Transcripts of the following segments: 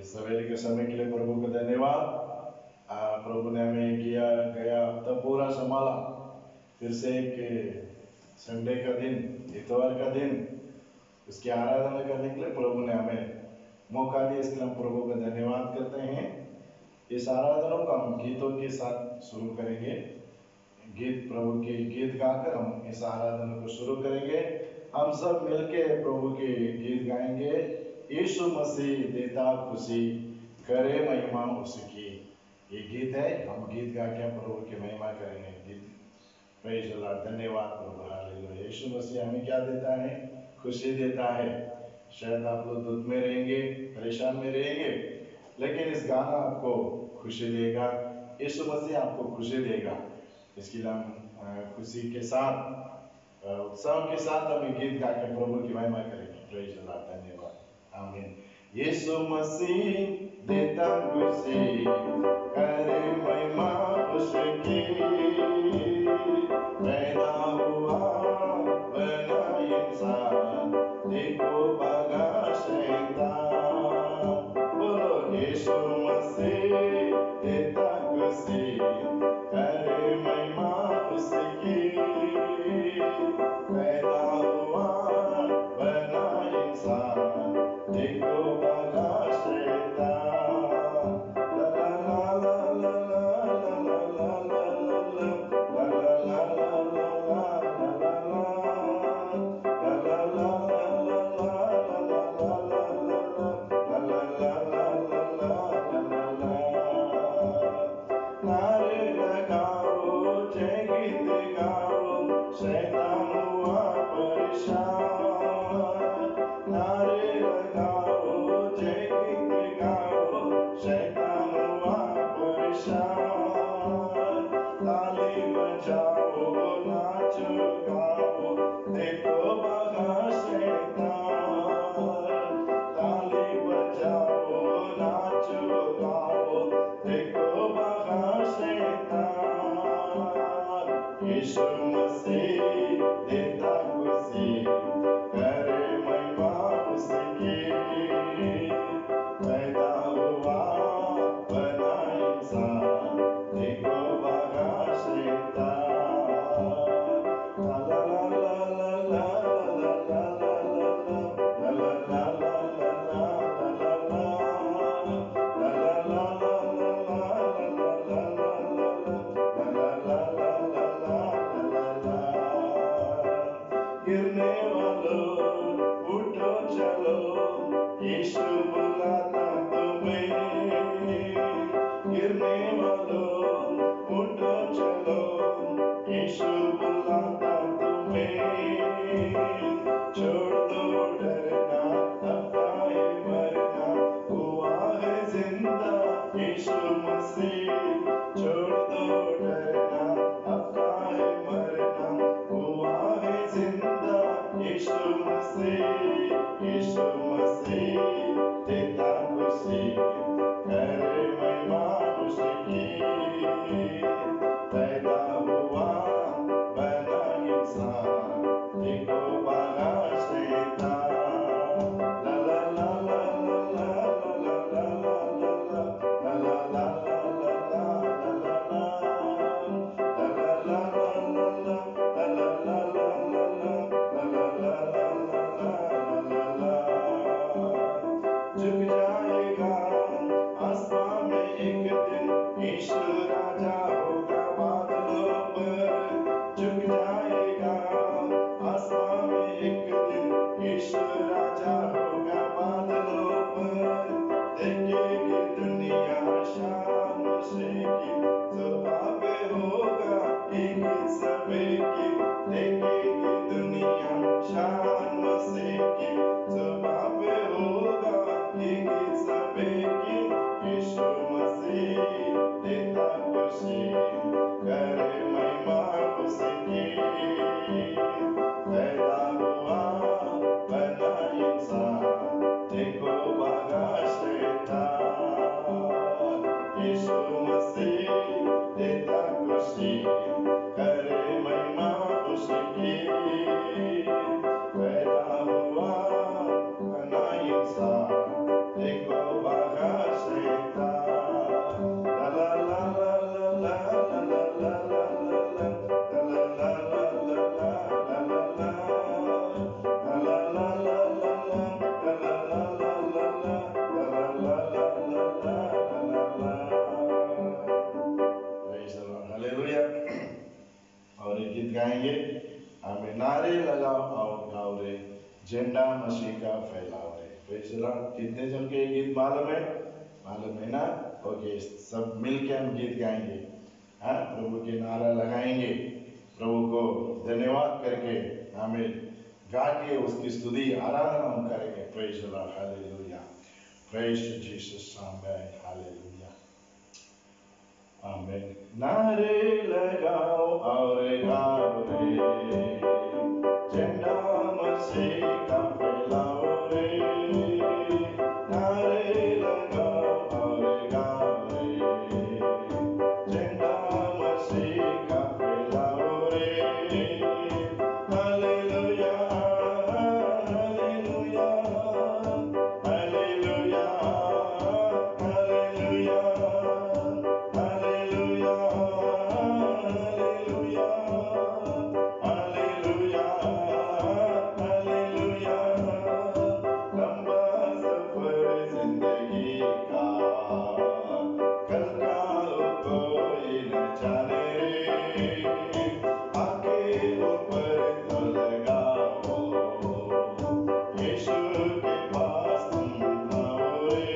इस सवेरे के समय के लिए प्रभु को धन्यवाद। प्रभु ने हमें किया गया हफ्ता पूरा संभाला। फिर से एक संडे का दिन, इतवार का दिन, उसकी आराधना करने के लिए प्रभु ने हमें मौका दिया। इसके लिए हम प्रभु का धन्यवाद करते हैं। इस आराधना को हम गीतों के साथ शुरू करेंगे। गीत, प्रभु के गीत गाकर हम इस आराधना को शुरू करेंगे। हम सब मिलके प्रभु के गीत गाएंगे। यीशु मसीह देता खुशी, करे महिमा उसकी। ये गीत है, हम गीत गा के प्रभु की महिमा करेंगे। गीत प्रेज़ द लॉर्ड। धन्यवाद प्रभु, हालेलुया। यीशु मसीह हमें क्या देता है? खुशी देता है। शायद आप लोग दुख में रहेंगे, परेशान में रहेंगे, लेकिन इस गाना आपको खुशी देगा। यीशु मसीह आपको खुशी देगा। इसके लिए हम खुशी के साथ, उत्साह के साथ हमें गीत गा के प्रभु की महिमा करेंगे। Praise the Lord. धन्यवाद, आमीन। यीशु मसीह देता खुशी, करे महिमा उसकी। पैदा हुआ बना इंसान, देखो भगा शैतान। बोलो यीशु मसीह देता खुशी, करे महिमा उसकी। पैदा हुआ बना इंसान, देखो भगा शैतान। ला ला ला ला ला ला ला ला ला नारे लगाओ, जय गीत गाओ, शैतान हुआ परेशान। नारे लगाओ, जय गीत गाओ, शैतान हुआ परेशान। ताली बजाओ, नाचो गाओ, देखो भगा शैतान। ताली बजाओ, नाचो गाओ, देखो भगा शैतान। यीशु मसीह देता खुशी, करे महिमा उसकी। पैदा हुआ बना इंसान, देखो भगा शैतान। ला ला ला ला ला ला ला ला ला ला ला गिरने वालों उठो चलो, यीशु बुलाता तुम्हें। गिरने वालों उठो चलो, यीशु बुलाता तुम्हें। छोड़ दो डरना, अफवाहें मरना, हुआ है जिंदा यीशु मसीह। छोड़ दो डरना, अफवाहें मरना, हुआ है जिंदा यीशु मसीह। यीशु मसीह देता खुशी, करे महिमा उसकी। पैदा हुआ बना इंसान, देखो भगा शैतान। ला ला ला ला ला ला ला ला ला ला ला ला झुक जाएगा आसमान में एक दिन, यीशु राजा होगा बादलों पर। झुक जाएगा आसमान में एक दिन, यीशु राजा होगा बादलों पर। देखेगी दुनिया शान मसीह की, सुबह पे होगा एक सबे की। देखेगी दुनिया शान मसीह की, सुबह पे होगा एक सबे की। यीशु मसीह देता खुशी, करे महिमा उसकी। पैदा हुआ बना इंसान, देखो भगा शैतान। यीशु मसीह देता खुशी, करे महिमा उसकी। पैदा हुआ बना इंसान, देखो भगा झंडा मसीह का फैलाओ रे। Praise the Lord. कितने जन के ये गीत मालूम है? मालूम है ना? ओके, सब मिलके हम गीत गाएंगे। हाँ, प्रभु के नारा लगाएंगे, प्रभु को धन्यवाद करके हमें गा के उसकी स्तुति आराधना हम करेंगे। Praise the Lord, hallelujah, praise Jesus, amen, hallelujah, amen. नारे लगाओ और गाओ रे, झंडा मसीह का फैलाओ रे। नारे लगाओ और गाओ रे, झंडा मसीह का फैलाओ रे। Hallelujah, hallelujah, hallelujah, hallelujah, hallelujah, hallelujah, hallelujah, hallelujah. लंबा सफर जिंदगी का, कल का कोई न जाने रे। आके ऊपर तो लगाओ, यीशु के पास तुम आओ रे।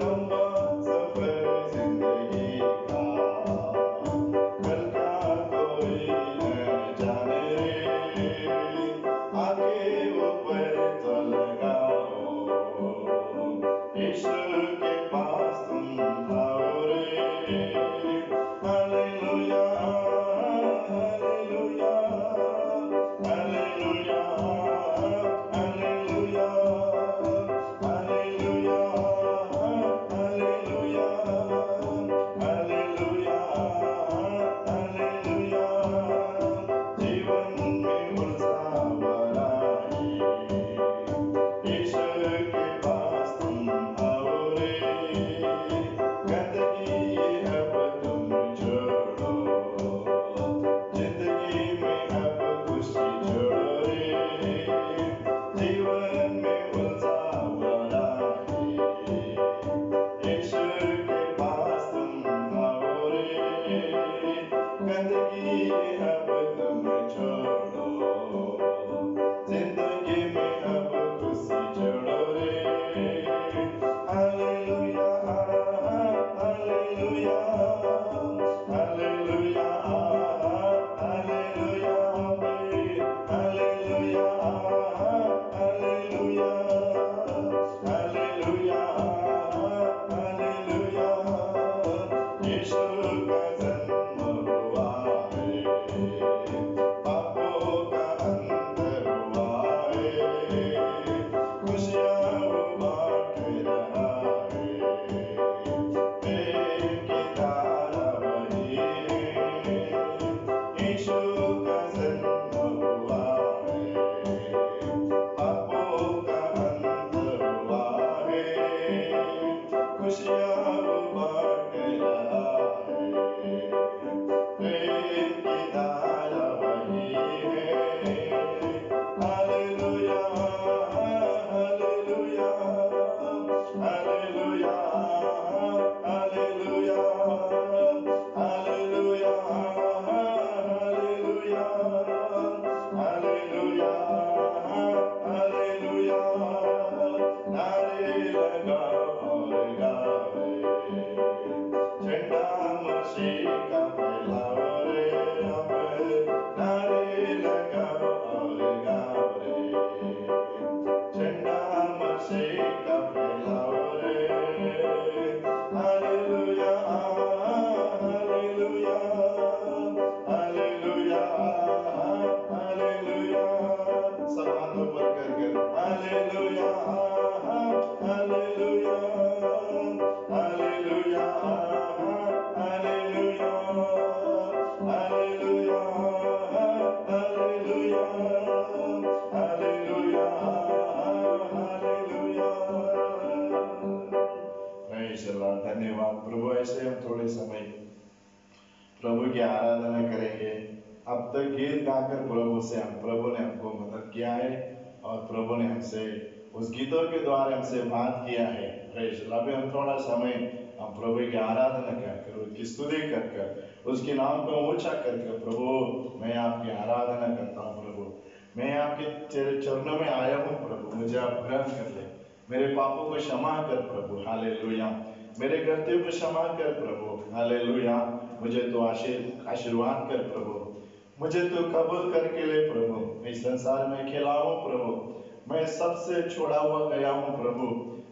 लंबा सफर जिंदगी का, कल का कोई न जाने रे। आके ऊपर तो लगाओ, यीशु के पास तुम आओ रे। Hallelujah, hallelujah, hallelujah, hallelujah, hallelujah, hallelujah, hallelujah, hallelujah. जीवन में उत्साह बढ़ाए, यीशु के पास तुम आओ रे। गंदगी अब तुम छोड़ो, जिंदगी में अब खुशी जोड़ो रे। जीवन में उत्साह बढ़ाए, यीशु के पास तुम आओ रे। गंदगी अब तुम छोड़ो, जिंदगी में अब खुशी जोड़ो रे। Hallelujah, hallelujah, hallelujah, hallelujah, hallelujah, hallelujah, hallelujah, hallelujah. Yeshu का जन्म हुआ है, पापों का अंत हुआ है। खुशियाँ वो बांट रहा है, प्रेम की धारा बही है। यीशु का जन्म हुआ है, पापों का अंत हुआ है। खुशियाँ वो बांट रहा है, प्रेम की धारा बही है। Hallelujah, hallelujah, hallelujah, hallelujah, hallelujah, hallelujah, hallelujah, hallelujah. नारे लगाओ और गाओ रे, झंडा मसीह का फैलाओ रे। अब नारे लगाओ और गाओ रे, झंडा मसीह का फैलाओ रे। Hallelujah, hallelujah, hallelujah, hallelujah. सब हाथ ऊपर कर कर hallelujah, hallelujah, hallelujah, hallelujah, hallelujah, hallelujah, hallelujah, hallelujah. Praise the Lord. धन्यवाद प्रभु। ऐसे हम थोड़े समय प्रभु की आराधना करेंगे। अब तक गीत गाकर प्रभु ने हमको मदद किया है और प्रभु ने हमसे उस गीतों के द्वारा हमसे बात किया है। Praise the Lord. अभी हम थोड़ा समय हम प्रभु की आराधना कर उसकी स्तुति कर उसके नाम को ऊंचा कर प्रभु मैं आपकी आराधना करता हूँ। प्रभु मैं आपके तेरे चरणों में आया हूँ प्रभु, मुझे आप ग्रहण कर ले। मेरे पापों को क्षमा कर प्रभु, हालेलुया। मेरे गलतियों को क्षमा कर प्रभु, हालेलुया। मुझे तो आशीर्वाद कर प्रभु, मुझे तो कबूल करके ले प्रभु। इस संसार में खिलाओ प्रभु, मैं सबसे छोड़ा हुआ गया हूँ प्रभु।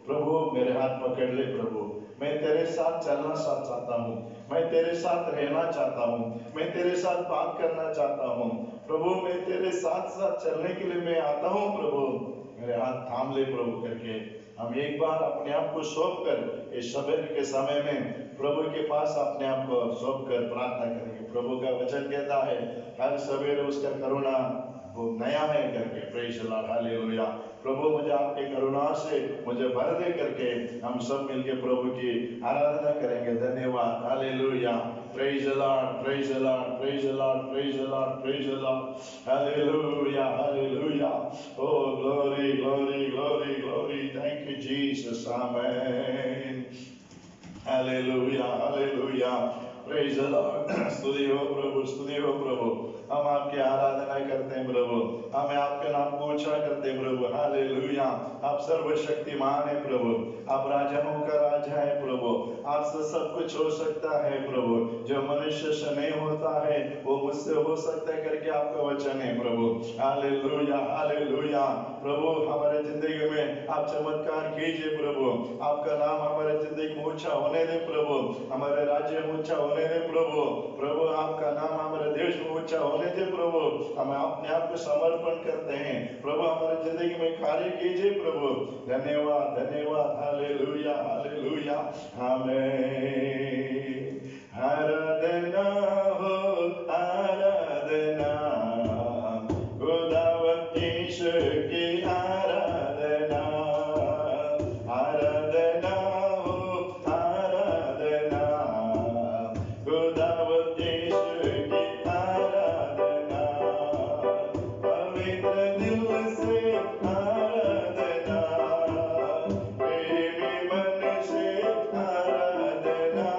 प्रभु मेरे हाथ पकड़ ले प्रभु, मैं तेरे साथ चलना चाहता हूँ, मैं तेरे साथ रहना चाहता हूँ, मैं तेरे साथ बात करना चाहता हूँ प्रभु। मैं तेरे साथ साथ चलने के लिए मैं आता हूँ प्रभु, मेरे हाथ थाम ले प्रभु करके हम एक बार अपने आप को सौंप कर इस सवेरे के समय में प्रभु के पास अपने आप को सौंप कर प्रार्थना करेंगे। प्रभु का वचन कहता है हर सवेरे उसका करुणा वो नया है करके, प्रेज द लॉर्ड, हालेलुया। प्रभु मुझे आपके करुणा से मुझे भर दे करके हम सब मिलके प्रभु की आराधना करेंगे। धन्यवाद, hallelujah. Praise the Lord, praise the Lord, praise the Lord, praise the Lord, praise the Lord, hallelujah, hallelujah. Oh glory, glory, glory, glory. Thank you Jesus. Amen. Hallelujah, hallelujah. Praise the Lord. स्तुति हो प्रभु, स्तुति हो प्रभु। हम आपकी आराधना करते हैं प्रभु, हमें आपके नाम को ऊंचा करते हैं प्रभु, हालेलुया। आप सर्वशक्तिमान है प्रभु, आप राजाओं का राजा है प्रभु, आपसे सब कुछ हो सकता है प्रभु। जो मनुष्य से नहीं होता है वो मुझसे हो सकता है करके आपका वचन है प्रभु, हालेलुया, हालेलुया। प्रभु हमारे जिंदगी में आप चमत्कार कीजिए प्रभु, आपका नाम हमारे जिंदगी में ऊंचा होने दे प्रभु, हमारे राज्य में ऊंचा होने दे प्रभु। प्रभु आपका नाम हमारे देश में ऊंचा होने दे प्रभु। हम अपने आप को समर्पण करते हैं प्रभु, हमारे जिंदगी में कार्य कीजिए प्रभु। धन्यवाद, धन्यवाद, हालेलुया, हालेलुया, आमीन। आराधना हो, आराधना, खुदावंद यीशु की आराधना, आराधना हो, आराधना, खुदावंद यीशु की आराधना, पवित्र दिल से आराधना, प्रेमी मन से आराधना,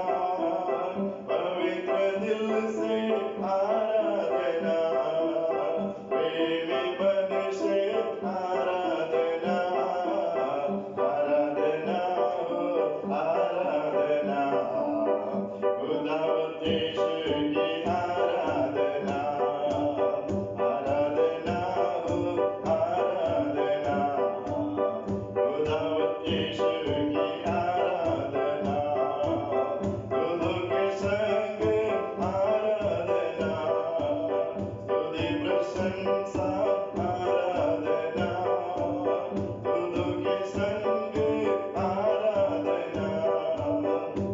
पवित्र दिल से आराधना, प्रेमी मन से आराधना, आराधना हो, आराधना, खुदावंद यीशु की आराधना, आराधना हो, आराधना, खुदावंद यीशु की आराधना, दूतों के संग आराधना, स्तुति प्रशंसा आराधना, दूतों के संग आराधना,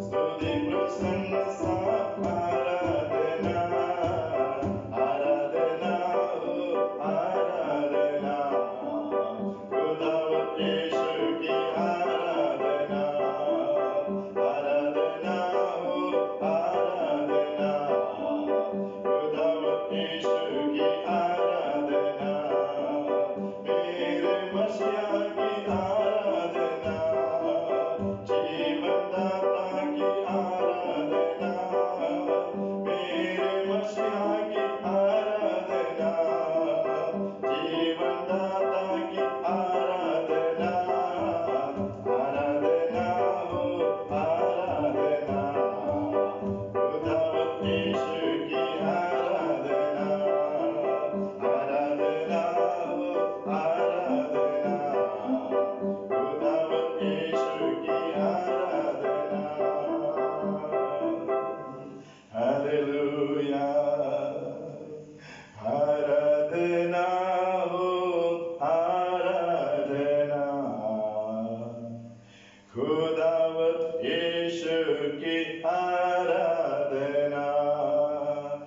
स्तुति प्रशंसा आराधना, आराधना हो, आराधना, खुदावंद यीशु की आराधना, आराधना हो, आराधना, खुदावंद यीशु की आराधना, मेरे मसीहा की आराधना, जीवन दाता की आराधना, मेरे मसीहा की आराधना, जीवन दाता की आराधना, आराधना हो, आराधना, खुदावंद यीशु की आराधना, आराधना हो, आराधना, खुदावंद यीशु की आराधना, हालेलुया, आराधना हो, आराधना, खुदावंद यीशु की आराधना।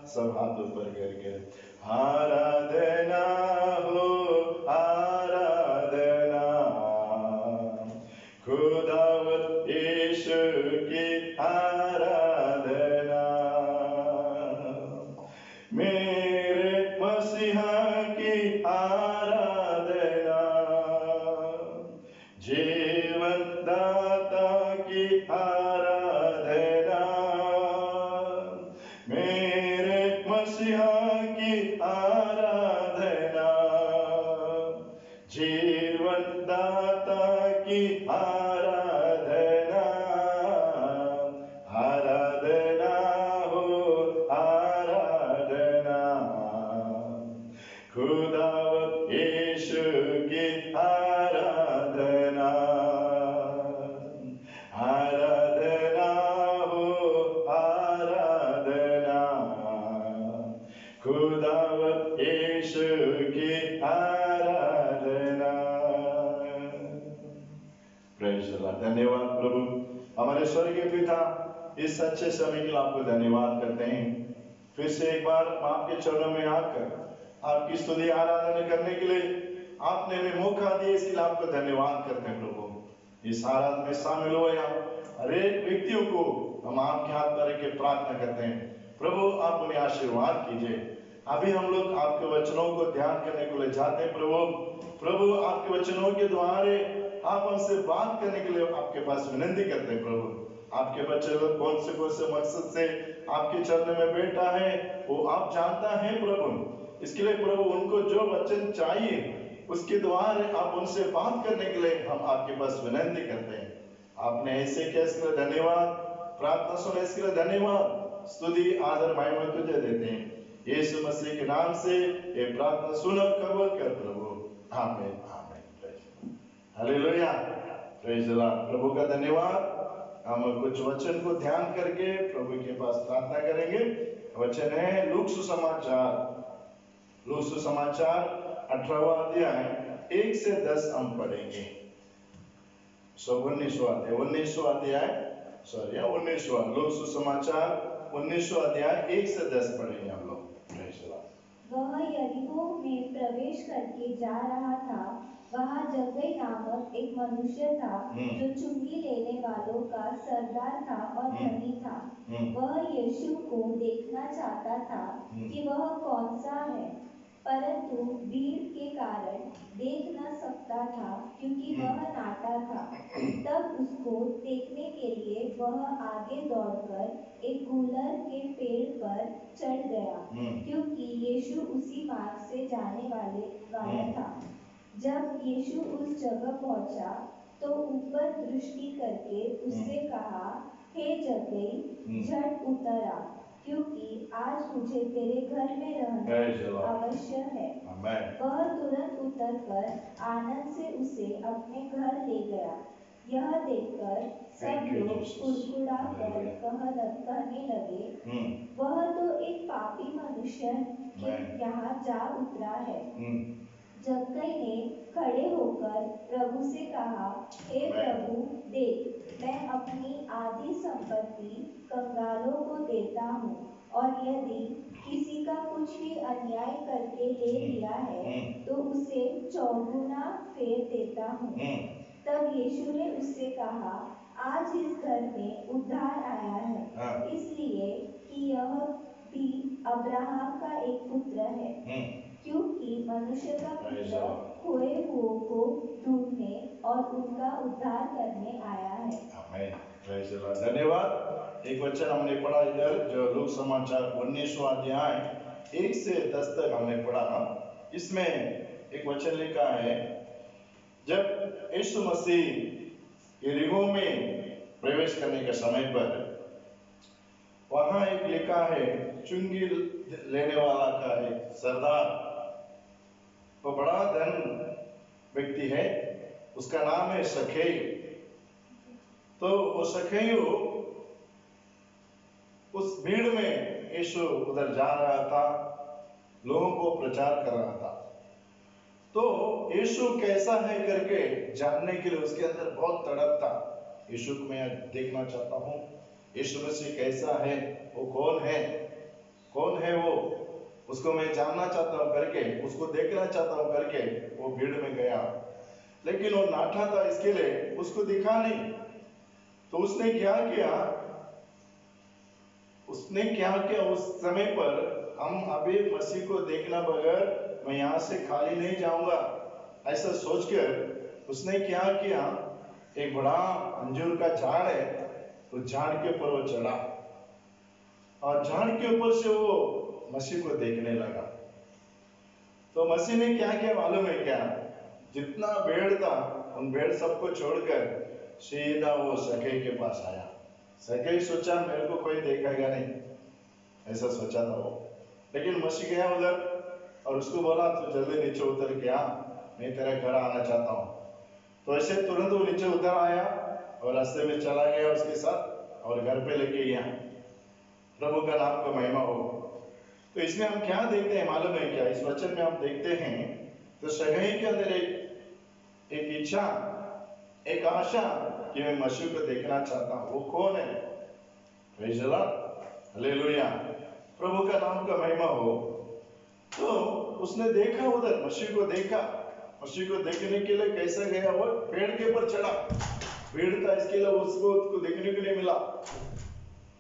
सब हाथ ऊपर करके आराधना हो, आराधना, खुदावंद यीशु की आराधना, मेरे मसीहा की आराधना, जीवन दाता की आराधना, मेरे मसीहा की आराधना, धन्यवाद प्रभु। हमारे स्वर्गीय पिता, इस अच्छे समय के लिए आपको धन्यवाद करते हैं। फिर से एक बार आपके चरणों में आकर आपकी स्तुति आराधना करने के लिए आपने हमें मौका दिया, इसके लिए आपको धन्यवाद करते हैं प्रभु। इस आराधना में शामिल हुए हर एक व्यक्तियों को हम आपके हाथ पर रख के प्रार्थना करते हैं प्रभु, आप उन्हें आशीर्वाद कीजिए। अभी हम लोग आपके वचनों को ध्यान करने को ले जाते हैं प्रभु आपके वचनों के द्वारा आप हमसे बात करने के लिए आपके पास विनती करते हैं प्रभु। आपके बच्चे लोग कौन से मकसद से आपके चरण में बैठा है वो आप जानता है प्रभु। इसके लिए प्रभु उनको जो वचन चाहिए उसके द्वारा आप उनसे बात करने के लिए हम आपके पास विनती करते हैं। आपने ऐसे किया, इसके लिए धन्यवाद। प्रार्थना सुना, इसके लिए धन्यवाद। स्तुति आदर महिमा तुझे देते हैं, यीशु मसीह के नाम से ये प्रार्थना सुन और कबूल कर प्रभु, amen amen. Hallelujah, praise the lord. प्रभु का धन्यवाद। हम कुछ वचन को ध्यान करके प्रभु के पास प्रार्थना करेंगे। वचन है लूक सुसमाचार 18वां अध्याय 1 से 10 हम पढ़ेंगे। 19वां अध्याय लूक सुसमाचार 19वां अध्याय 1 से 10 पढ़ेंगे हम लोग। वह यरीहो में प्रवेश करके जा रहा था। वहाँ जक्कई नामक एक मनुष्य था जो चुंगी लेने वालों का सरदार था और धनी था। वह यीशु को देखना चाहता था कि वह कौन सा है, परंतु भीड़ के कारण देख न सकता था क्योंकि वह नाटा था। तब उसको देखने के लिए वह आगे दौड़कर एक गुलर के पेड़ पर चढ़ गया, क्योंकि यीशु उसी मार्ग से जाने वाला था। जब यीशु उस जगह पहुंचा तो ऊपर दृष्टि करके उससे कहा, हे जक्कई, झट उतर आ, क्योंकि आज मुझे तेरे घर में रहना अवश्य है। वह तुरंत उतरकर आनंद से उसे अपने घर ले गया। यह देखकर सब लोग कुड़कुड़ाकर कहने लगे, वह तो एक पापी मनुष्य यहाँ जा उतरा है। जक्कई ने खड़े होकर प्रभु से कहा, हे प्रभु, देख, मैं अपनी आधी संपत्ति कंगालों को देता हूँ, और यदि किसी का कुछ भी अन्याय करके ले लिया है तो उसे चौगुना फेर देता हूँ। तब यीशु ने उससे कहा, आज इस घर में उद्धार आया है, इसलिए कि यह भी अब्राहम का एक पुत्र है, क्योंकि मनुष्य का पुत्र खोए हुओं को ढूंढने और उनका उद्धार करने आया है। आमीन, प्रेज द लॉर्ड। धन्यवाद। एक वचन हमने पढ़ा इधर, जो लूक समाचार 19वां अध्याय 1 से 10 तक हमने पढ़ा। इसमें एक वचन लिखा है, जब यीशु मसीह यरीहो में प्रवेश करने के समय पर वहां एक लिखा है, चुंगी लेने वाला का एक सरदार, वो बड़ा धन व्यक्ति है, उसका नाम है शखई। तो वो शखई उस भीड़ में यीशु उधर जा रहा था, लोगों को प्रचार कर रहा था। तो यीशु कैसा है करके जानने के लिए उसके अंदर बहुत तड़प था। यीशु को मैं देखना चाहता हूँ, यीशु मसीह कैसा है, वो कौन है वो, उसको मैं जानना चाहता हूँ करके, उसको देखना चाहता हूँ करके वो भीड़ में गया। लेकिन वो नाटा था, इसके लिए उसको दिखा नहीं। तो उसने क्या किया उस समय पर, हम अभी मसीह को देखना बगैर मैं यहाँ से खाली नहीं जाऊंगा, ऐसा सोचकर उसने क्या किया, एक बड़ा अंजीर का झाड़ है, तो झाड़ के ऊपर वो चढ़ा और झाड़ के ऊपर से वो मसीह को देखने लगा। तो मसीह ने क्या किया मालूम है क्या, जितना भेड़ था उन भेड़ सबको छोड़कर सीधा वो शखई के पास आया। शखई सोचा मेरे को कोई देखेगा नहीं, ऐसा सोचा था वो। लेकिन मसीह गया उधर और उसको बोला, तू जल्दी नीचे उतर के आ, मैं तेरे घर आना चाहता हूँ। तो ऐसे तुरंत वो नीचे उतर आया और रास्ते में चला गया उसके साथ और घर पे लेके गया। प्रभु का नाम का महिमा हो। तो इसमें हम क्या देखते हैं मालूम है क्या, इस वचन में हम देखते हैं तो शखई के अंदर एक इच्छा, एक आशा कि मैं मसीह को देखना चाहता हूँ। वो कौन है? प्रेज़ द लॉर्ड, हालेलुया, प्रभु का नाम का महिमा हो। तो उसने देखा, उधर मसीह को देखा। मसीह को देखने के लिए कैसा गया? वो पेड़ के ऊपर चढ़ा, भीड़ था इसके लिए उसको देखने के लिए मिला।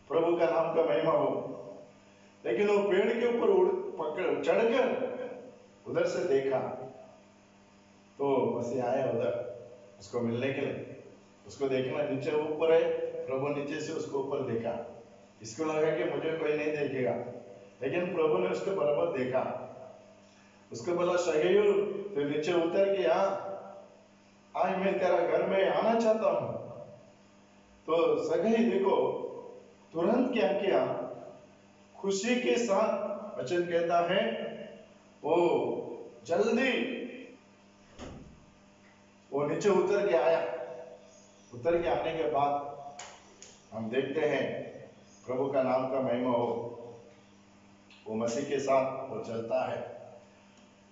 प्रभु का नाम का महिमा हो। लेकिन वो पेड़ के ऊपर चढ़कर उधर से देखा तो मसीह आया उधर उसको मिलने के लिए। उसको देखना, नीचे ऊपर है, प्रभु नीचे से उसको ऊपर देखा। इसको लगा कि मुझे कोई नहीं देखेगा, लेकिन प्रभु ने उसको बराबर देखा। उसको बोला, शगेयू तो नीचे उतर के आज मैं तेरा घर में आना चाहता हूं। तो सगई देखो तुरंत क्या किया? खुशी के साथ वचन कहता है वो जल्दी वो नीचे उतर के आया। उतर के आने के बाद हम देखते हैं, प्रभु का नाम का महिमा हो, वो मसीह के साथ वो चलता है।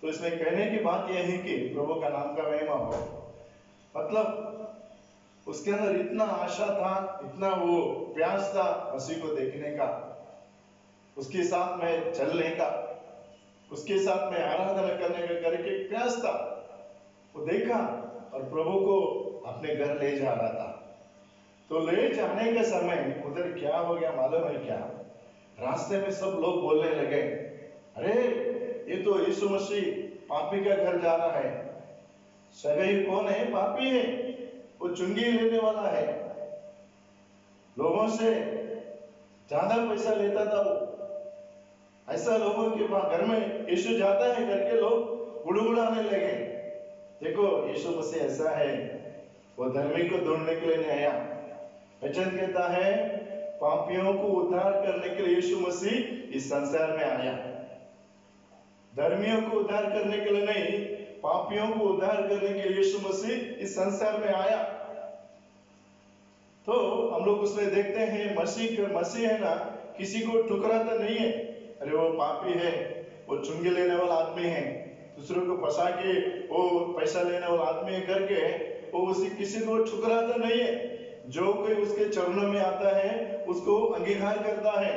तो इसमें कहने की बात यह है कि प्रभु का नाम का महिमा हो, मतलब उसके अंदर इतना आशा था, इतना वो प्यास था मसीह को देखने का, उसके साथ में चलने का, उसके साथ में आराधना करने का करके प्यास था। वो देखा और प्रभु को अपने घर ले जा रहा था। तो ले जाने के समय उधर क्या हो गया मालूम है क्या? रास्ते में सब लोग बोलने लगे, अरे ये तो यीशु मसीह पापी का घर जा रहा है। सगाई कौन है? पापी है, वो चुंगी लेने वाला है, लोगों से ज्यादा पैसा लेता था वो। ऐसा लोगों के घर में यीशु जाता है करके लोग गुड़गुड़ाने लगे। देखो यीशु मसीह ऐसा है, वो धर्मी को ढूंढने के लिए नहीं आया। वचन कहता है पापियों को उद्धार करने के लिए यीशु मसीह इस संसार में आया। धर्मियों को उद्धार करने के लिए नहीं, पापियों को उद्धार करने के लिए यीशु मसीह इस संसार में आया। तो हम लोग उसमें देखते हैं मसीह है ना, किसी को ठुकराता नहीं है। अरे वो पापी है, वो चुंगी लेने वाला आदमी है, दूसरों को फंसा के वो पैसा लेने वाला आदमी है करके वो किसी को ठुकराता नहीं है। जो कोई उसके चरणों में आता है उसको अंगीकार करता है,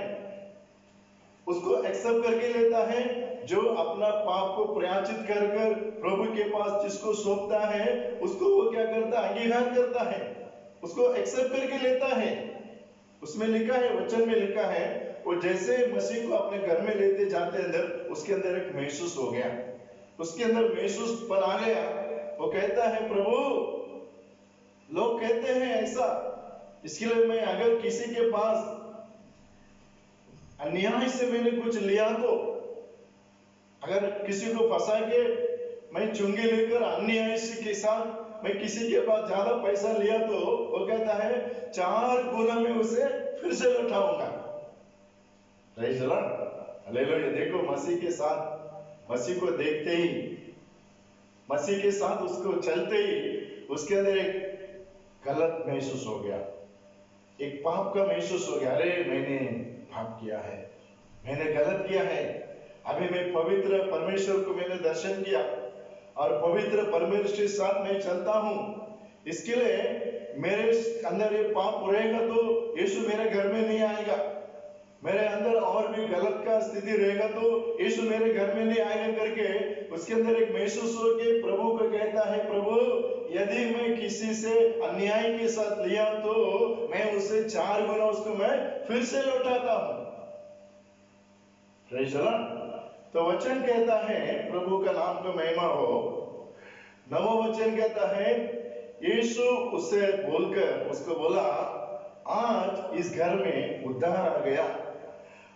उसको एक्सेप्ट करके लेता है। जो अपना पाप को प्रयाचित कर कर प्रभु के पास जिसको सौंपता है उसको वो क्या करता है? अंगीकार करता है, उसको एक्सेप्ट करके लेता है। उसमें लिखा है, वचन में लिखा है, वो जैसे मसीह को अपने घर में लेते जाते अंदर, उसके अंदर एक महसूस हो गया, उसके अंदर महसूस पर आ गया। वो कहता है प्रभु लोग कहते हैं ऐसा, इसके लिए मैं अगर किसी के पास अन्याय से मैंने कुछ लिया तो, अगर किसी को फंसा के मैं चुंगी लेकर अन्याय के साथ मैं किसी के पास ज्यादा पैसा लिया तो वो कहता है 4 गुना में उसे फिर से लौटाऊंगा। Praise the Lord, hallelujah. देखो मसीह के साथ, मसीह को देखते ही, मसीह के साथ उसको चलते ही उसके अंदर एक गलत महसूस हो गया, एक पाप का महसूस हो गया। अरे मैंने पाप किया है, मैंने गलत किया है। अभी मैं पवित्र परमेश्वर को मैंने दर्शन किया और पवित्र परमेश्वर के साथ मैं चलता हूं, इसके लिए मेरे अंदर ये पाप रहेगा तो यीशु मेरे घर में नहीं आएगा। मेरे अंदर और भी गलत का स्थिति रहेगा तो यीशु मेरे घर में नहीं आएगा करके उसके अंदर एक महसूस हो के प्रभु को कहता है, प्रभु यदि मैं किसी से अन्याय के साथ लिया तो मैं उसे 4 गुना उसको मैं फिर से लौटाता हूं। Praise the Lord. तो वचन कहता है, प्रभु का नाम का महिमा हो, 9वां वचन कहता है, यीशु उससे बोलकर उसको बोला, आज इस घर में उद्धार आ गया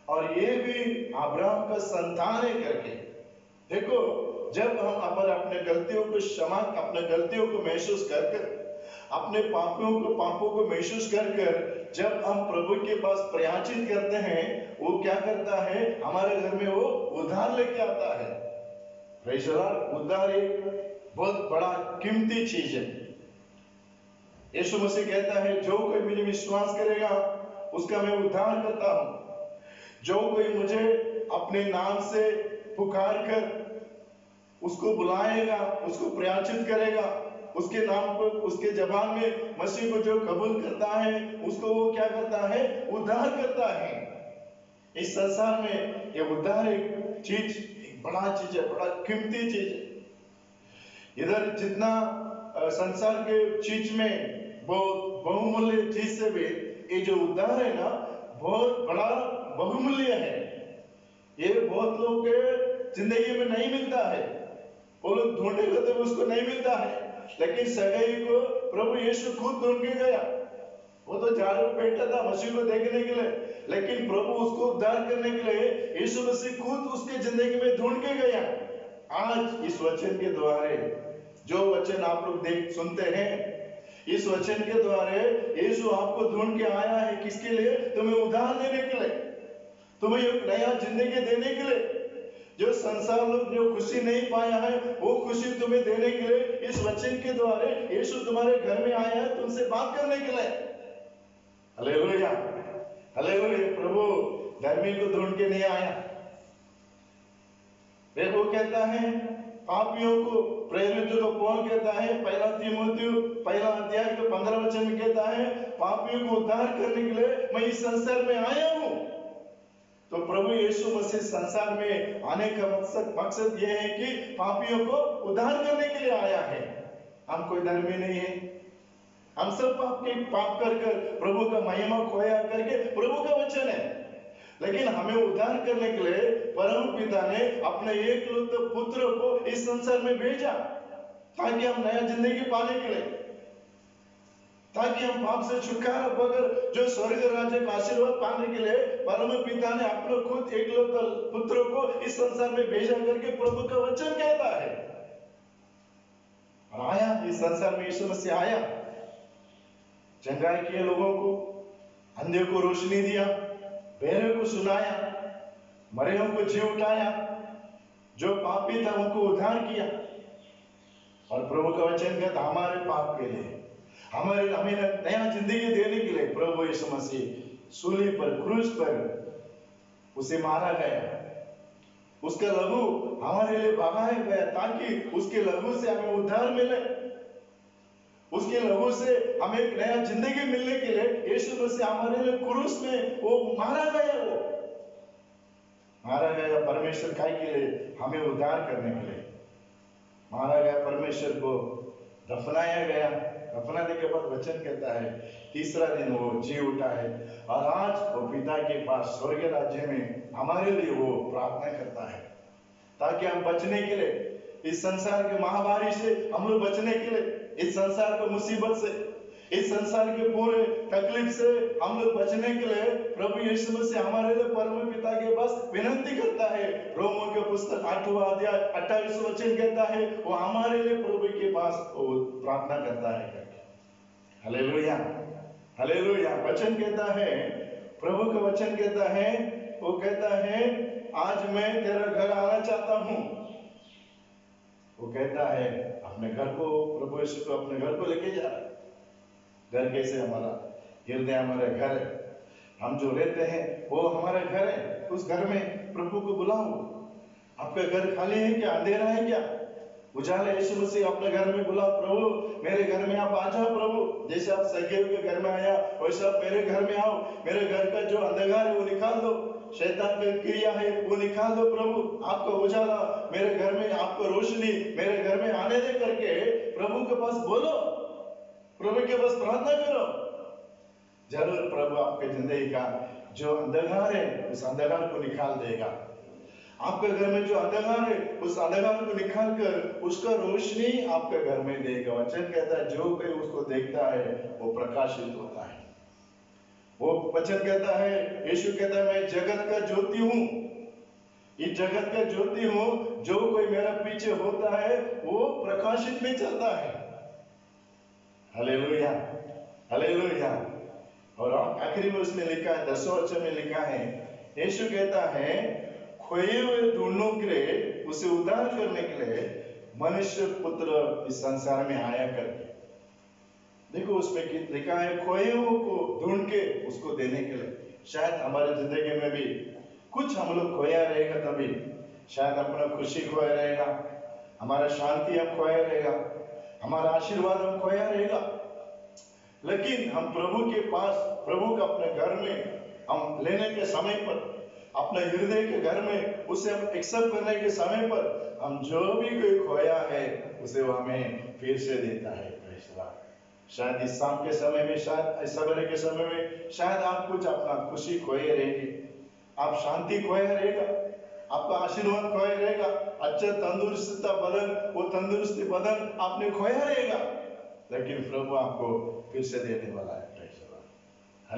और ये भी अब्राहम का संतान है करके। देखो जब हम अपने गलतियों को क्षमा, अपने गलतियों को महसूस कर कर, अपने पापों को महसूस कर कर जब हम प्रभु के पास प्रयाचित करते हैं, वो क्या करता है? हमारे घर में वो उद्धार लेके आता है। Praise the Lord. उद्धार एक बहुत बड़ा कीमती चीज है। यीशु मसीह कहता है, जो कोई मुझे विश्वास करेगा उसका मैं उद्धार करता हूं। जो कोई मुझे अपने नाम से पुकार कर उसको बुलाएगा, उसको प्रयाचित करेगा, उसके नाम पर, उसके जबान में मसीह को जो कबूल करता है उसको वो क्या करता है, उद्धार करता है। इस संसार में ये उद्धार एक चीज, एक बड़ा चीज है, बड़ा कीमती चीज है। इधर जितना संसार के चीज में बहुत बहुमूल्य चीज से भी ये जो उद्धार है ना, बहुत बड़ा बहुमूल्य है। ये बहुत लोग के जिंदगी में नहीं मिलता है, वो लोग ढूंढेंगे तो उसको नहीं मिलता है, लेकिन सगाई को प्रभु यीशु खुद ढूंढ के गया। वो तो झाड़ू पे बैठा था मसीह को देखने के लिए, लेकिन प्रभु उसको उद्धार करने के लिए यीशु मसीह खुद उसके जिंदगी में ढूंढ के गया। आज इस वचन के द्वारा, जो वचन आप लोग सुनते हैं, इस वचन के द्वारा यीशु आपको ढूंढ के आया है। किसके लिए? तुम्हें उद्धार देने के लिए, तुम्हें एक नया जिंदगी देने के लिए। जो संसार लोग जो खुशी नहीं पाया है, वो खुशी तुम्हें देने के लिए इस वचन के द्वारा यीशु तुम्हारे घर में आया है, तुमसे बात करने के लिए। Hallelujah, hallelujah. प्रभु धर्मी को ढूंढ के नहीं आया। देखो कहता है पापियों को, प्रेरितों को पौल कहता है, पहला तीमुथियुस पहला अध्याय के 15 वचन में कहता है, पापियों को उद्धार करने के लिए मैं इस संसार में आया हूं। तो प्रभु यीशु मसीह संसार में आने का मकसद यह है कि पापियों को उद्धार करने के लिए आया है। हम कोई धर्मी नहीं है, हम सब पाप कर प्रभु का महिमा खोया करके प्रभु का वचन है, लेकिन हमें उद्धार करने के लिए परम पिता ने अपने एकलौते पुत्र को इस संसार में भेजा, ताकि हम नया जिंदगी पाने के लिए, ताकि हम पाप से छुटकारा पाकर जो स्वर्ग राज्य का आशीर्वाद पाने के लिए परम पिता ने अपने खुद एकलौते पुत्र को इस संसार में भेजा करके प्रभु का वचन कहता है। और आया इस संसार में, यीशु मसीह आया, चंगाई किए लोगों को, अंधे को रोशनी दिया, बहरे को सुनाया, मरे को जी उठाया, जो पापी था उनको उद्धार किया। और प्रभु का वचन कहता हमारे पाप के लिए, हमें नया जिंदगी देने के लिए प्रभु यीशु मसीह सूली पर, क्रूस पर उसे मारा गया, उसका लहू हमारे लिए बहाया गया, ताकि उसके लहू से हमें उद्धार मिले, उसके लहू से हमें एक नया जिंदगी मिलने के लिए यीशु मसीह हमारे लिए क्रूस में वो मारा गया, वो मारा गया परमेश्वर काय के लिए, हमें उद्धार करने के लिए मारा गया। परमेश्वर को दफनाया गया, दफनाने के बाद वचन कहता है तीसरा दिन वो जी उठा है, और आज वो पिता के पास स्वर्ग राज्य में हमारे लिए वो प्रार्थना करता है, ताकि हम बचने के लिए, इस संसार के महामारी से हम लोग बचने के लिए, इस संसार के मुसीबत से, इस संसार के पूरे तकलीफ से हम लोग बचने के लिए प्रभु यीशु मसीह हमारे लिए परम पिता के पास विनती करता है। रोमों के पुस्तक 8वां अध्याय 28 वचन कहता है वो हमारे लिए प्रभु के पास वो प्रार्थना करता है। Hallelujah, hallelujah. वचन कहता है, प्रभु का वचन कहता है, वो कहता है आज मैं तेरा घर आना चाहता हूं। वो कहता है अपने घर को, प्रभु यीशु को अपने घर को लेके जा रहा है। घर कैसे? हमारा हृदय हमारा घर है, हम जो रहते हैं वो हमारा घर है। उस घर में प्रभु को बुलाओ। आपका घर खाली है क्या? अंधेरा है क्या? उजाला यीशु मसीह अपने घर में बुलाओ। प्रभु मेरे घर में आप आ जाओ प्रभु, जैसे आप सगेव के घर में आया वैसे आप मेरे घर में आओ। मेरे घर का जो अंधकार है वो निकाल दो, शैतान की क्रिया है वो निकाल दो प्रभु। आपका उजाला मेरे घर में, आपको रोशनी मेरे घर में आने दे करके प्रभु के पास बोलो, प्रभु के पास प्रार्थना करो। जरूर प्रभु आपके जिंदगी का जो अंधकार है उस अंधकार को निकाल देगा। आपके घर में जो अंधकार है उस अंधकार को निकाल कर उसका रोशनी आपके घर में देगा। वचन कहता है जो कोई उसको देखता है वो प्रकाशित होता है। वो वचन कहता है, यीशु कहता है मैं जगत का ज्योति हूं, ये जगत का ज्योति हूं, जो कोई मेरा पीछे होता है वो प्रकाशित में चलता है। Hallelujah, hallelujah. और आखिरी में उसने लिखा है, 10वें वचन में लिखा है, यीशु कहता है खोए हुए ढूंढने के लिए, उसे उद्धार करने के लिए मनुष्य पुत्र इस संसार में आया करके। देखो उसमें लिखा है खोए हुए को ढूंढ के उसको देने के लिए। शायद हमारे जिंदगी में भी कुछ हम लोग खोया रहेगा, तभी शायद अपना खुशी खोया रहेगा, हमारा शांति अब खोया रहेगा, हमारा आशीर्वाद हम खोया रहेगा। लेकिन हम प्रभु के पास, प्रभु का अपने घर में हम लेने के समय पर, अपने हृदय के घर में उसे हम एक्सेप्ट करने के समय पर, हम जो भी कोई खोया है उसे वो हमें फिर से देता है। शायद इस शाम के समय में, शायद इस सवेरे के समय में, शायद आप कुछ अपना खुशी खोए रहेंगे, आप शांति खोए रहेगा, आपका आशीर्वाद खोया रहेगा, अच्छा तंदुरुस्त बदन, वो तंदुरुस्ती बदन आपने खोया रहेगा। लेकिन प्रभु आपको फिर से देने वाला है।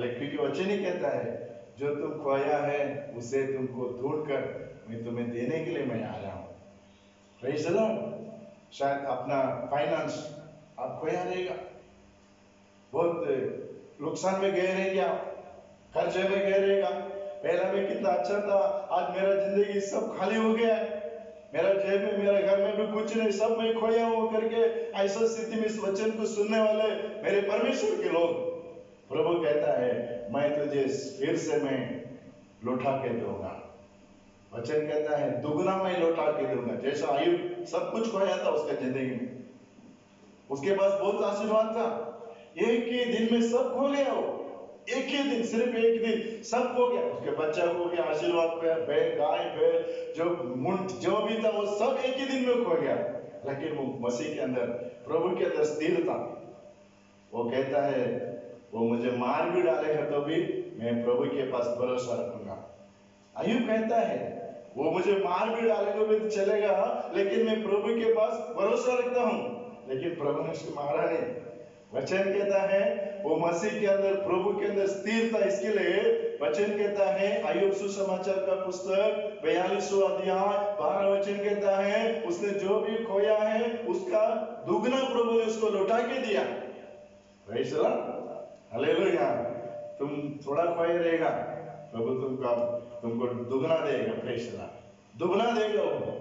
क्योंकि वचन ही कहता है, जो तुम खोया है उसे तुमको ढूंढकर मैं तुम्हें देने के लिए मैं आया हूँ। Praise the Lord. शायद अपना फाइनेंस आप खोया रहेगा, बहुत नुकसान में गए रहेंगे, आप खर्चे में गए रहेगा। पहला मैं कितना अच्छा था, आज मेरा जिंदगी सब खाली हो गया है, मेरा जेब में, मेरा घर में भी कुछ नहीं, सब मैं खोया हूं करके ऐसा स्थिति में इस वचन को सुनने वाले मेरे परमेश्वर के लोग, प्रभु कहता है मैं तुझे फिर से मैं लौटा के दूंगा। वचन कहता है दुगना मैं लौटा के दूंगा। जैसा आयुब सब कुछ खोया था उसका जिंदगी में, उसके पास बहुत आशीर्वाद था, एक ही दिन में सब खो गया। वो एक ही दिन, सिर्फ एक दिन सब खो गया। उसके बच्चा खो गया, आशीर्वाद खो गया, बैल, गाय, बैल, जो भी था वो सब एक ही दिन में खो गया। लेकिन वो मसीह के अंदर, प्रभु के अंदर स्थिर था। वो कहता है वो मुझे मार भी डालेगा तो भी मैं प्रभु के पास भरोसा रखूंगा। अय्यूब कहता है वो मुझे मार भी डालेगा भी तो चलेगा, लेकिन मैं प्रभु के पास भरोसा रखता हूँ। लेकिन प्रभु ने उसको मारा नहीं। वचन कहता है वो मसीह के अंदर, प्रभु के अंदर स्थिर था। इसके लिए वचन कहता है, अय्यूब सुसमाचार का पुस्तक 42वां अध्याय 12 वचन कहता है उसने जो भी खोया है उसका दुगना प्रभु ने उसको लौटा के दिया। Praise the Lord, hallelujah. तुम थोड़ा खोए रहेगा, प्रभु तुमको दुगना देगा। प्रेज़ द लॉर्ड, दुगना देगा, वो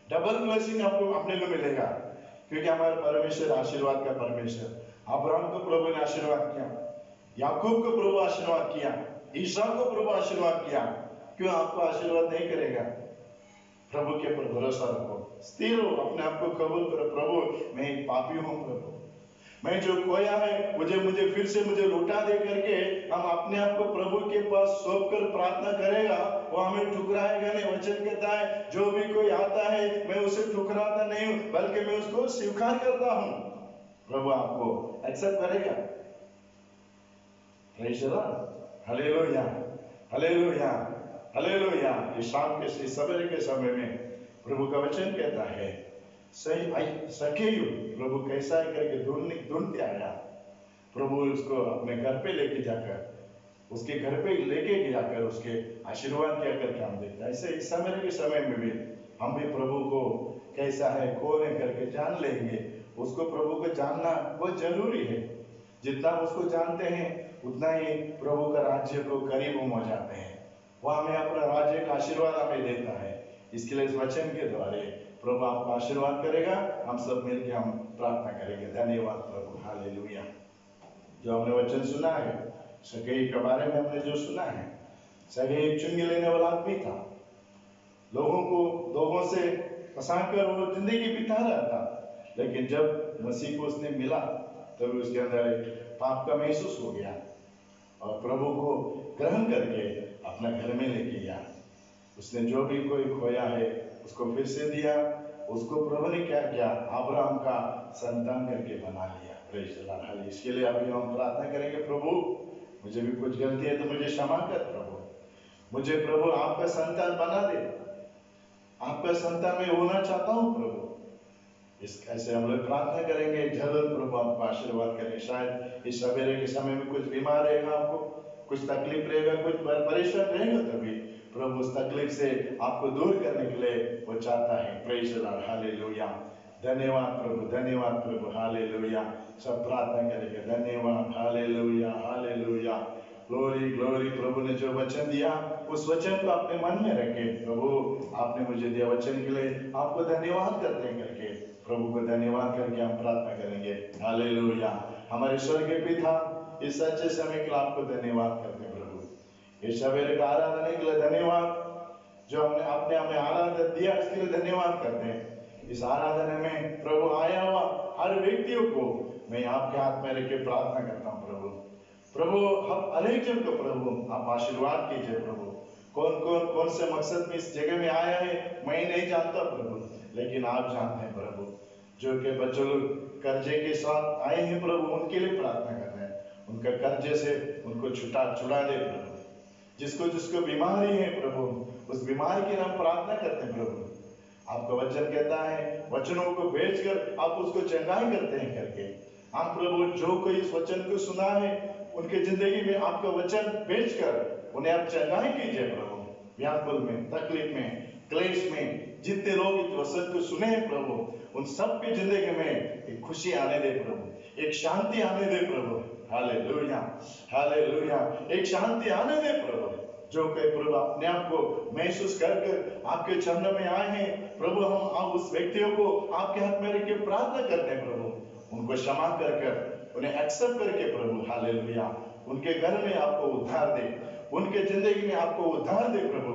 डबल ब्लेसिंग आपको अपने को मिलेगा। क्योंकि हमारे परमेश्वर आशीर्वाद का परमेश्वर। अब्राहम को प्रभु ने आशीर्वाद किया, याकूब को प्रभु आशीर्वाद किया, ईसा को प्रभु आशीर्वाद किया। क्यों आपको आशीर्वाद नहीं करेगा? प्रभु के ऊपर भरोसा रखो, स्थिर हो, अपने आप को कबूल करो, प्रभु मैं एक पापी हूँ, प्रभु मैं जो खोया है मुझे फिर से मुझे लौटा दे करके हम अपने आप को प्रभु के पास सौंप कर प्रार्थना करेगा, वो हमें ठुकराएगा नहीं। वचन कहता है जो भी कोई आता है मैं उसे ठुकराता नहीं हूँ, बल्कि मैं उसको स्वीकार करता हूँ। प्रभु आपको एक्सेप्ट करेगा। Praise the Lord, hallelujah, hallelujah, hallelujah. इस शाम के, इस सवेरे के समय में प्रभु का वचन कहता है सकेयू प्रभु कैसा है करके ढूंढते आया। प्रभु उसको अपने घर पे लेके जाकर, उसके घर पे लेके जाकर उसके आशीर्वाद किया करके हम देखते हैं। ऐसे इस समय के समय में भी हम भी प्रभु को कैसा है, कौन है करके जान लेंगे। उसको, प्रभु को जानना बहुत जरूरी है। जितना उसको जानते हैं उतना ही प्रभु का राज्य को करीब हम हो जाते हैं। वह हमें अपना राज्य का आशीर्वाद हमें देता है। इसके लिए इस वचन के द्वारा प्रभु आपको आशीर्वाद करेगा। हम सब मिलकर हम प्रार्थना करेंगे। धन्यवाद प्रभु, हालेलुया। जो हमने वचन सुना है, सगई के बारे में हमने जो सुना है, सगई चुंगी लेने वाला आदमी था, लोगों से फंसाकर वो जिंदगी बिता रहा था। लेकिन जब मसीह को उसने मिला तब उसके अंदर पाप का महसूस हो गया और प्रभु को ग्रहण करके अपना घर में लेके गया। उसने जो भी कोई खोया है उसको फिर से दिया। उसको प्रभु ने क्या किया? अब्राहम का संतान करके बना लिया। Praise the Lord. इसके लिए अभी हम प्रार्थना करेंगे, प्रभु मुझे भी कुछ गलती है तो मुझे क्षमा कर प्रभु, मुझे प्रभु आपका संतान बना दे, आपका संतान मैं होना चाहता हूँ प्रभु। इस ऐसे हम लोग प्रार्थना करेंगे, जरूर प्रभु आपको आशीर्वाद करें। शायद इस सवेरे के समय में कुछ बीमार रहेगा, आपको कुछ तकलीफ रहेगा, कुछ परेशान रहेगा, तभी प्रभु उस तकलीफ से आपको दूर करने के लिए वो चाहता है। Praise the Lord, hallelujah. धन्यवाद प्रभु, धन्यवाद प्रभु, हालेलुया। सब प्रार्थना करेंगे, धन्यवाद, हालेलुया, हालेलुया, ग्लोरी ग्लोरी। प्रभु ने जो वचन दिया उस वचन को अपने मन में रखे। प्रभु आपने मुझे दिया वचन के लिए आपको धन्यवाद करते हैं करके, प्रभु को धन्यवाद करके हम प्रार्थना करेंगे। हालेलुया। हमारे स्वर्गीय पिता, इस सच्चे समय के लिए आपको धन्यवाद करते हैं प्रभु। इस सवेरे का आराधना के लिए धन्यवाद, जो हमने अपने हमें आराधना दिया इसके लिए धन्यवाद करते हैं। इस आराधना में प्रभु आया हुआ हर व्यक्तियों को मैं आपके हाथ में रख के प्रार्थना करता हूँ प्रभु। प्रभु हम अनेक जन को प्रभु आप आशीर्वाद कीजिए प्रभु। कौन से मकसद में इस जगह में आया है मैं नहीं जानता प्रभु, लेकिन आप जानते हैं प्रभु। जो के बच्चों लोग कर्जे के साथ आए हैं प्रभु, उनके लिए प्रार्थना कर रहे हैं, उनका कर्जे से उनको छुड़ा दे प्रभु। जिसको बीमारी है प्रभु, उस बीमारी की हम प्रार्थना करते हैं प्रभु। आपका वचन कहता है वचनों को भेजकर आप उसको चंगाई करते हैं करके। हम प्रभु जो कोई इस वचन को सुना है उनके जिंदगी में आपका वचन भेजकर उन्हें आप चंगाई कीजिए प्रभु। व्याकुल में, तकलीफ में, क्लेश में जितने लोग इस वचन को सुने हैं प्रभु, उन सब की जिंदगी में एक खुशी आने दे प्रभु, एक शांति आने दे प्रभु। Hallelujah, hallelujah. एक शांति आने दे प्रभु। जो कोई प्रभु अपने आप को महसूस कर आपके चरणों में आए हैं प्रभु, हम आप उस व्यक्तियों को आपके हाथ में रख के प्रार्थना करते हैं प्रभु। उनको क्षमा कर उन्हें एक्सेप्ट करके प्रभु, हालेलुया, उनके घर में आपको उद्धार दे, उनके जिंदगी में आपको उद्धार दे प्रभु।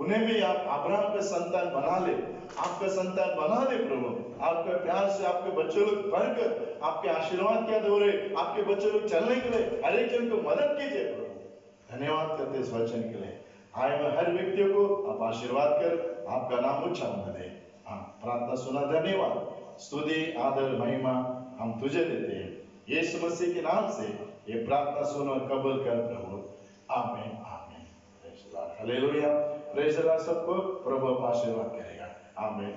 उन्हें भी आप अब्राहम का संतान बना ले, आपका संतान बना दे प्रभु। आपके प्यार से आपके बच्चों लोग भरकर आपके आशीर्वाद के दौरे आपके बच्चों लोग चलने के लिए हर एक जन को मदद कीजिए प्रभु। धन्यवाद करते इस वचन के लिए। आए हुए हर व्यक्तियों को आप आशीर्वाद कर आपका नाम ऊंचा होने दे। हाँ, प्रार्थना सुना, धन्यवाद, स्तुति, आदर, महिमा हम तुझे देते हैं। यीशु मसीह के नाम से ये प्रार्थना सुनो और कबूल कर प्रभु। आमीन, आमीन। Praise the Lord, hallelujah. Praise the Lord. सबको प्रभु आशीर्वाद करेगा। आमीन।